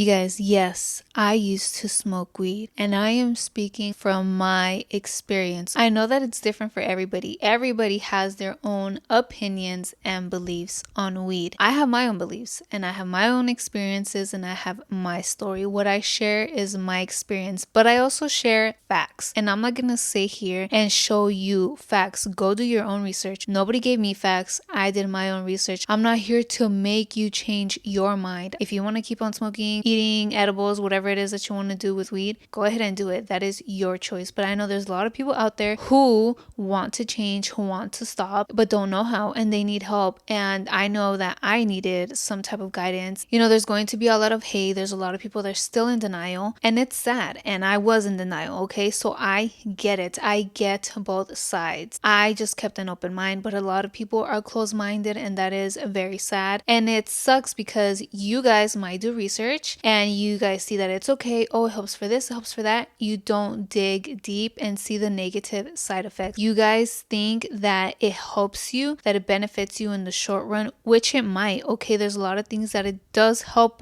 You guys, yes, I used to smoke weed, and I am speaking from my experience. I know that it's different for everybody. Everybody has their own opinions and beliefs on weed. I have my own beliefs, and I have my own experiences, and I have my story. What I share is my experience, but I also share facts. And I'm not gonna sit here and show you facts. Go do your own research. Nobody gave me facts. I did my own research. I'm not here to make you change your mind. If you want to keep on smoking, eating edibles, whatever it is that you want to do with weed, go ahead and do it. That is your choice. But I know there's a lot of people out there who want to change, who want to stop, but don't know how, and they need help. And I know that I needed some type of guidance. You know, there's going to be a lot of hate. There's a lot of people that are still in denial, and it's sad. And I was in denial, okay? So I get it. I get both sides. I just kept an open mind, but a lot of people are closed-minded, and that is very sad. And it sucks because you guys might do research and you guys see that it's okay. Oh, it helps for this, it helps for that. You don't dig deep and see the negative side effects. You guys think that it helps you, that it benefits you in the short run, which it might. Okay, there's a lot of things that it does help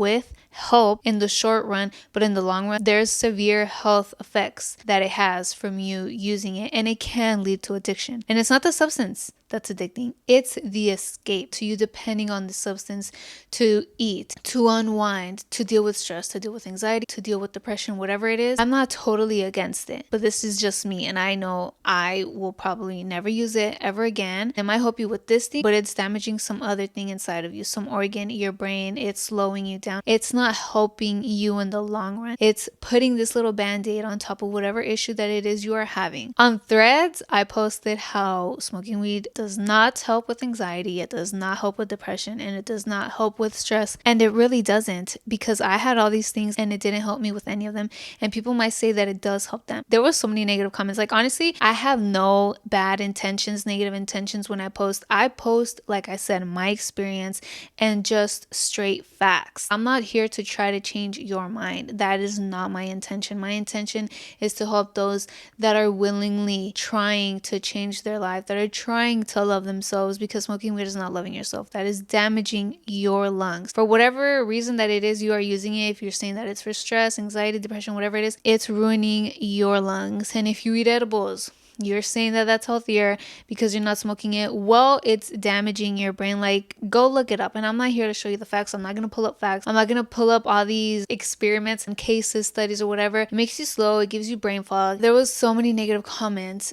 in the short run, but in the long run there's severe health effects that it has from you using it, and it can lead to addiction. And it's not the substance that's addicting, it's the escape to you depending on the substance to eat, to unwind, to deal with stress, to deal with anxiety, to deal with depression, whatever it is. I'm not totally against it, but this is just me, and I know I will probably never use it ever again. It might help you with this thing, but it's damaging some other thing inside of you, some organ, your brain. It's slowing you down. It's not helping you in the long run. It's putting this little band-aid on top of whatever issue that it is you are having. On Threads, I posted how smoking weed does not help with anxiety, it does not help with depression, and it does not help with stress. And it really doesn't, because I had all these things and it didn't help me with any of them. And people might say that it does help them. There were so many negative comments. Like, honestly, I have no bad intentions, negative intentions when I post. I post, like I said, my experience and just straight facts. I'm not here to try to change your mind. That is not my intention. My intention is to help those that are willingly trying to change their life, that are trying to love themselves, because smoking weed is not loving yourself. That is damaging your lungs. For whatever reason that it is you are using it, if you're saying that it's for stress, anxiety, depression, whatever it is, it's ruining your lungs. And if you eat edibles, you're saying that that's healthier because you're not smoking it, well, it's damaging your brain. Like, go look it up. And I'm not here to show you the facts. I'm not going to pull up facts. I'm not going to pull up all these experiments and cases, studies, or whatever. It makes you slow. It gives you brain fog. There was so many negative comments.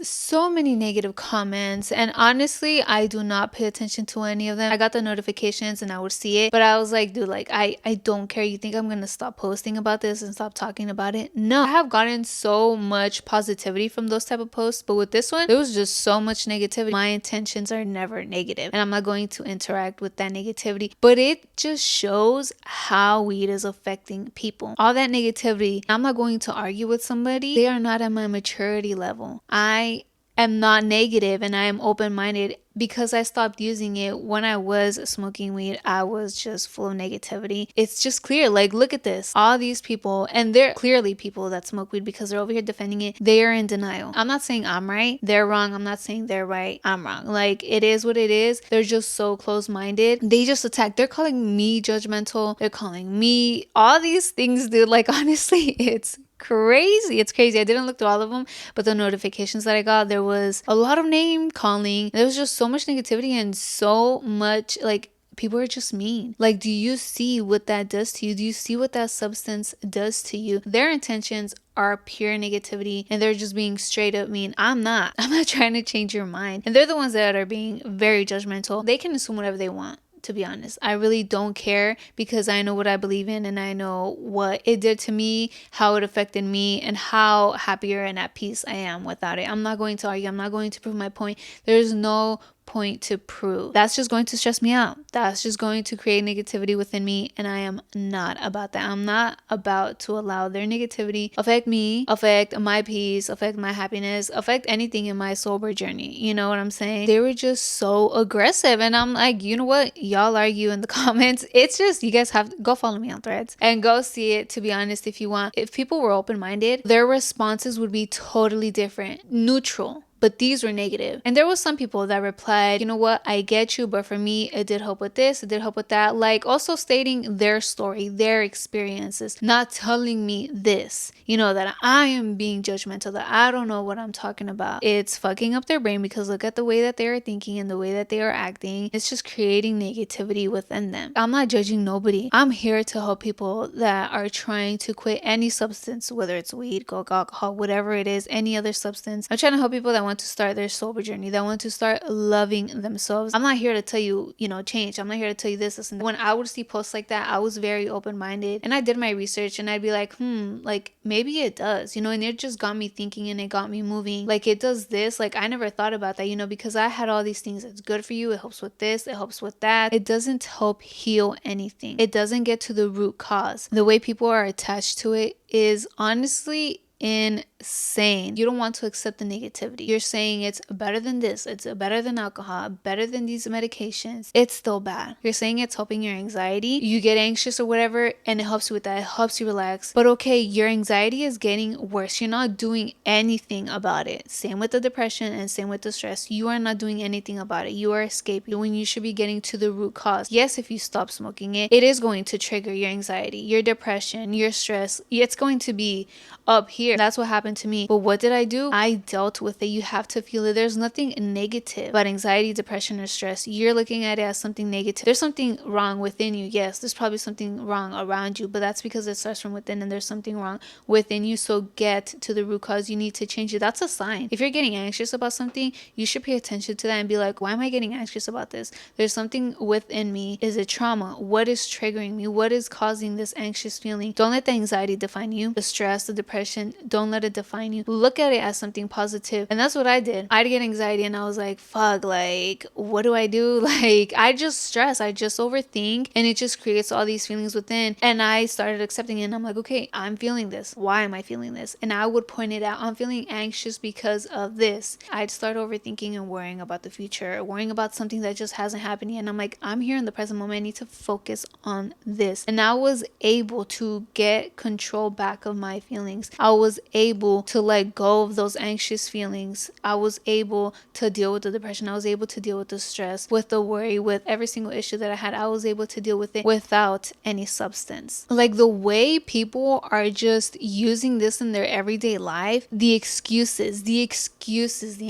And honestly, I do not pay attention to any of them. I got the notifications and I would see it, but I was like, dude, like, I don't care. You think I'm going to stop posting about this and stop talking about it? No. I have gotten so much positivity from those type of posts, but with this one, there was just so much negativity. My intentions are never negative, and I'm not going to interact with that negativity, but it just shows how weed is affecting people. All that negativity, I'm not going to argue with somebody. They are not at my maturity level. I am not negative, and I am open-minded. Because I stopped using it when I was smoking weed, I was just full of negativity. It's just clear. Like, look at this. All these people, and they're clearly people that smoke weed because they're over here defending it. They are in denial. I'm not saying I'm right. They're wrong. I'm not saying they're right. I'm wrong. Like, it is what it is. They're just so close-minded. They just attack. They're calling me judgmental. They're calling me all these things, dude. Like, honestly, it's crazy. I didn't look through all of them, but the notifications that I got, there was a lot of name calling. There was just so much negativity and so much, like, people are just mean. Like, do you see what that does to you? Do you see what that substance does to you? Their intentions are pure negativity, and they're just being straight up mean. I'm not trying to change your mind. And they're the ones that are being very judgmental. They can assume whatever they want. To be honest, I really don't care, because I know what I believe in, and I know what it did to me, how it affected me, and how happier and at peace I am without it. I'm not going to argue. I'm not going to prove my point. There's no point to prove. That's just going to stress me out. That's just going to create negativity within me, and I am not about that. I'm not about to allow their negativity affect me, affect my peace, affect my happiness, affect anything in my sober journey. You know what I'm saying? They were just so aggressive, and I'm like, you know what? Y'all argue in the comments. It's just, you guys have to go follow me on Threads and go see it. To be honest, if you want, if people were open-minded, their responses would be totally different, neutral. but these were negative. And there was some people that replied, you know what, I get you, but for me, it did help with this, it did help with that. Like also stating their story, their experiences, not telling me this, you know, that I am being judgmental, that I don't know what I'm talking about. It's fucking up their brain because look at the way that they are thinking and the way that they are acting. It's just creating negativity within them. I'm not judging nobody. I'm here to help people that are trying to quit any substance, whether it's weed, coke, alcohol, whatever it is, any other substance. I'm trying to help people that want to start their sober journey, that want to start loving themselves. I'm not here to tell you, you know, change. I'm not here to tell you this and that. When I would see posts like that, I was very open-minded and I did my research and I'd be like, like maybe it does, you know, and it just got me thinking and it got me moving. Like it does this. Like I never thought about that, you know, because I had all these things. It's good for you. It helps with this. It helps with that. It doesn't help heal anything. It doesn't get to the root cause. The way people are attached to it is honestly insane. You don't want to accept the negativity. You're saying it's better than this, it's better than alcohol, better than these medications. It's still bad. You're saying it's helping your anxiety. You get anxious or whatever and it helps you with that. It helps you relax. But okay, your anxiety is getting worse. You're not doing anything about it. Same with the depression and same with the stress. You are not doing anything about it. You are escaping when you should be getting to the root cause. Yes, if you stop smoking it, it is going to trigger your anxiety, your depression, your stress. It's going to be up here. That's what happened to me. But what did I do? I dealt with it. You have to feel it. There's nothing negative about anxiety, depression, or stress. You're looking at it as something negative. There's something wrong within you. Yes, there's probably something wrong around you, but that's because it starts from within and there's something wrong within you. So get to the root cause. You need to change it. That's a sign. If you're getting anxious about something, you should pay attention to that and be like, why am I getting anxious about this? There's something within me. Is it trauma? What is triggering me? What is causing this anxious feeling? Don't let the anxiety define you. The stress, the depression, don't let it define you. Look at it as something positive. And that's what I did. I'd get anxiety and I was like, fuck, like, what do I do? Like, I just stress. I just overthink and it just creates all these feelings within. And I started accepting it and I'm like, okay, I'm feeling this. Why am I feeling this? And I would point it out. I'm feeling anxious because of this. I'd start overthinking and worrying about the future, worrying about something that just hasn't happened yet. And I'm like, I'm here in the present moment. I need to focus on this. And I was able to get control back of my feelings. I was able to let go of those anxious feelings. I was able to deal with the depression. I was able to deal with the stress, with the worry, with every single issue that I had. I was able to deal with it without any substance. Like the way people are just using this in their everyday life, the excuses, the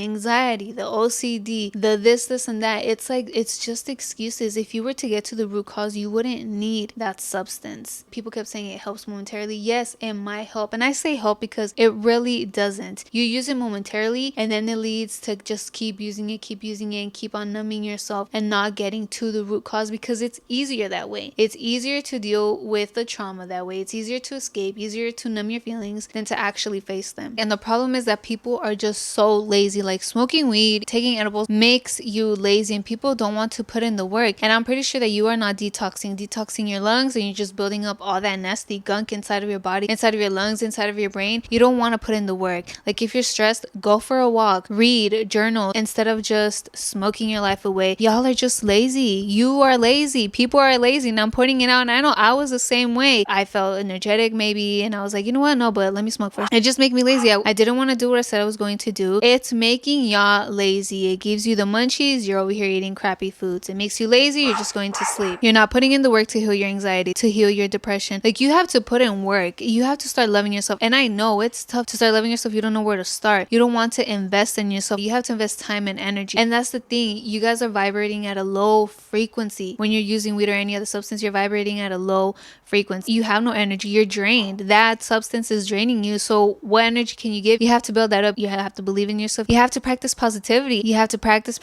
anxiety, the OCD, the this, and that. It's like, it's just excuses. If you were to get to the root cause, you wouldn't need that substance. People kept saying it helps momentarily. Yes, it might help. And I say help because it really doesn't. You use it momentarily and then it leads to just keep using it and keep on numbing yourself and not getting to the root cause because it's easier that way. It's easier to deal with the trauma that way. It's easier to escape, easier to numb your feelings than to actually face them. And the problem is that people are just so lazy. Like smoking weed, taking edibles makes you lazy and people don't want to put in the work. And I'm pretty sure that you are not detoxing your lungs and you're just building up all that nasty gunk inside of your body, inside of your lungs, inside of your brain. You don't want to put in the work. Like if you're stressed, go for a walk, read, journal instead of just smoking your life away. Y'all are just lazy. You are lazy. People are lazy. And I'm pointing it out. And I know I was the same way. I felt energetic maybe. And I was like, you know what? No, but let me smoke first. It just made me lazy. I didn't want to do what I said I was going to do. It's making y'all lazy. It gives you the munchies. You're over here eating crappy foods. It makes you lazy. You're just going to sleep. You're not putting in the work to heal your anxiety, to heal your depression. Like you have to put in work. You have to start loving yourself. And I know it's tough to start loving yourself. You don't know where to start. You don't want to invest in yourself. You have to invest time and energy. And that's the thing. You guys are vibrating at a low frequency. When you're using weed or any other substance, you're vibrating at a low frequency. You have no energy. You're drained. That substance is draining you. So what energy can you give? You have to build that up. You have to believe in yourself. You have to practice positivity. You have to practice.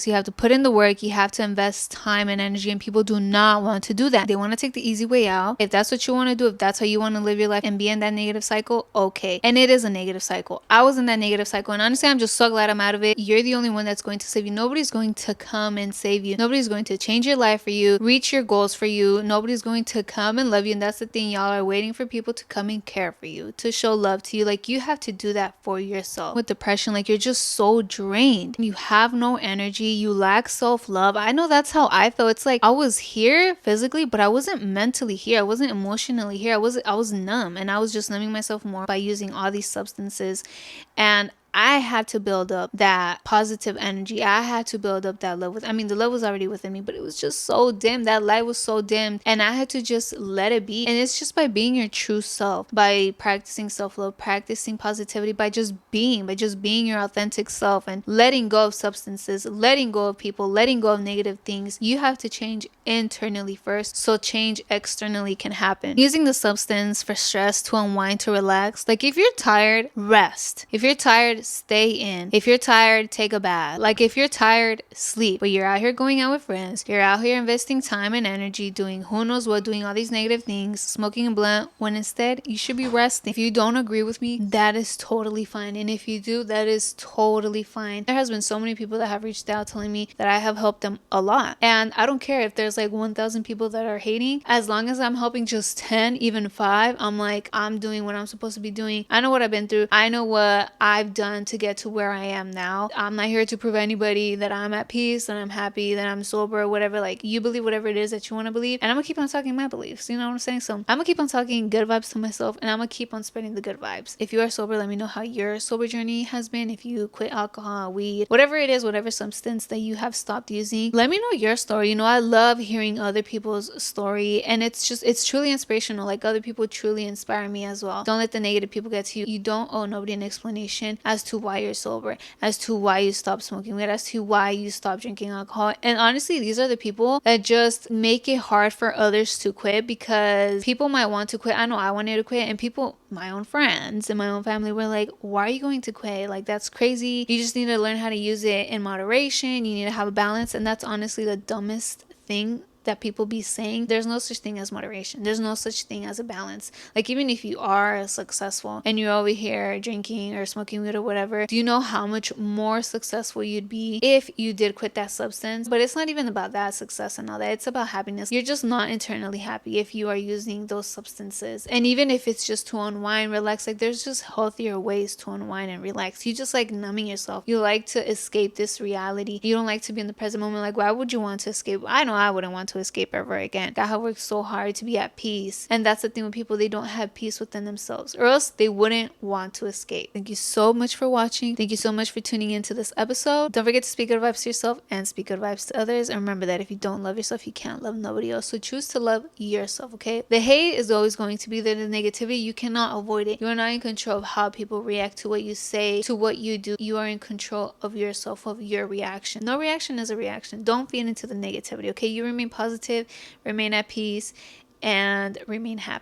You have to put in the work. You have to invest time and energy. And people do not want to do that. They want to take the easy way out. If that's what you want to do, if that's how you want to live your life and be in that negative cycle, okay. And it is a negative cycle. I was in that negative cycle. And honestly, I'm just so glad I'm out of it. You're the only one that's going to save you. Nobody's going to come and save you. Nobody's going to change your life for you, reach your goals for you. Nobody's going to come and love you. And that's the thing. Y'all are waiting for people to come and care for you, to show love to you. Like you have to do that for yourself. With depression, like you're just so drained. You have no energy. You lack self-love. I know that's how I felt. It's like I was here physically, but I wasn't mentally here. I wasn't emotionally here. I was numb, and I was just numbing myself more by using all these substances. And I had to build up that positive energy. I had to build up that love the love was already within me, but it was just so dim. That light was so dim, and I had to just let it be. And it's just by being your true self, by practicing self-love, practicing positivity, by just being your authentic self and letting go of substances, letting go of people, letting go of negative things. You have to change internally first, so change externally can happen. Using the substance for stress, to unwind, to relax. Like, if you're tired, rest. If you're tired, stay in. If you're tired, take a bath. Like, if you're tired, sleep. But you're out here going out with friends, you're out here investing time and energy doing who knows what, doing all these negative things, smoking a blunt, when instead you should be resting. If you don't agree with me, that is totally fine. And if you do, that is totally fine. There has been so many people that have reached out telling me that I have helped them a lot. And I don't care if there's like 1,000 people that are hating. As long as I'm helping just 10, even 5, I'm like, I'm doing what I'm supposed to be doing. I know what I've been through. I know what I've done to get to where I am now. I'm not here to prove anybody that I'm at peace, that I'm happy, that I'm sober, whatever. Like, you believe whatever it is that you want to believe. And I'm gonna keep on talking my beliefs. You know what I'm saying? So I'm gonna keep on talking good vibes to myself, and I'm gonna keep on spreading the good vibes. If you are sober, let me know how your sober journey has been. If you quit alcohol, weed, whatever it is, whatever substance that you have stopped using, let me know your story. You know, I love hearing other people's story, and it's truly inspirational. Like, other people truly inspire me as well. Don't let the negative people get to you. You don't owe nobody an explanation as to why you're sober, as to why you stopped smoking weed, as to why you stopped drinking alcohol. And honestly, these are the people that just make it hard for others to quit, because people might want to quit. I know I wanted to quit, and people, my own friends and my own family, were like, why are you going to quit? Like, that's crazy. You just need to learn how to use it in moderation. You need to have a balance. And that's honestly the dumbest thing that people be saying. There's no such thing as moderation. There's no such thing as a balance. Like, even if you are successful and you're over here drinking or smoking weed or whatever, do you know how much more successful you'd be if you did quit that substance? But it's not even about that success and all that. It's about happiness. You're just not internally happy if you are using those substances. And even if it's just to unwind, relax, like, there's just healthier ways to unwind and relax. You just like numbing yourself. You like to escape this reality. You don't like to be in the present moment. Like, why would you want to escape? I know I wouldn't want to escape ever again. God have worked so hard to be at peace. And that's the thing with people, they don't have peace within themselves, or else they wouldn't want to escape. Thank you so much for watching. Thank you so much for tuning into this episode. Don't forget to speak good vibes to yourself and speak good vibes to others. And remember that if you don't love yourself, you can't love nobody else. So choose to love yourself, okay? The hate is always going to be there. The negativity, you cannot avoid it. You are not in control of how people react to what you say, to what you do. You are in control of yourself, of your reaction. No reaction is a reaction. Don't feed into the negativity, okay? You remain positive, remain at peace, and remain happy.